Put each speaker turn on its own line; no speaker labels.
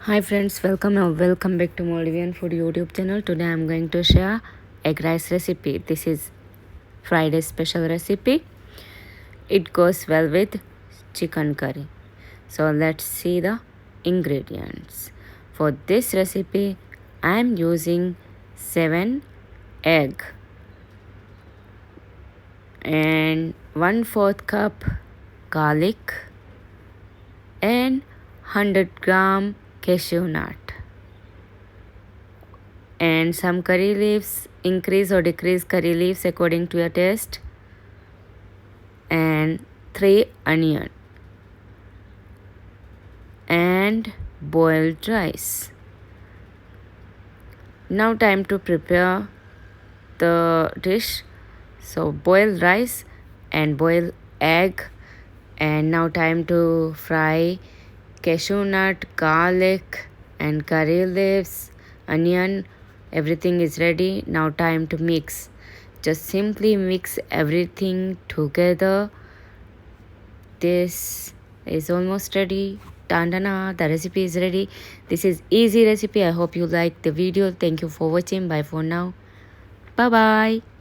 Hi friends, welcome back to Moldavian Food YouTube channel. Today I'm going to share egg rice recipe. This is Friday special recipe. It goes well with chicken curry. So let's see the ingredients. For this recipe, I'm using 7 egg and 1/4 cup garlic and 100-gram cashew nut and some curry leaves. Increase or decrease curry leaves according to your taste, and 3 onion and boiled rice. Now time to prepare the dish. So boil rice and boil egg, and now time to fry cashew nut, garlic and curry leaves, onion. Everything is ready. Now time to mix. Just simply mix everything together. This is almost ready. Dandana, the recipe is ready. This is easy recipe. I hope you like the video. Thank you for watching. Bye for now. Bye bye.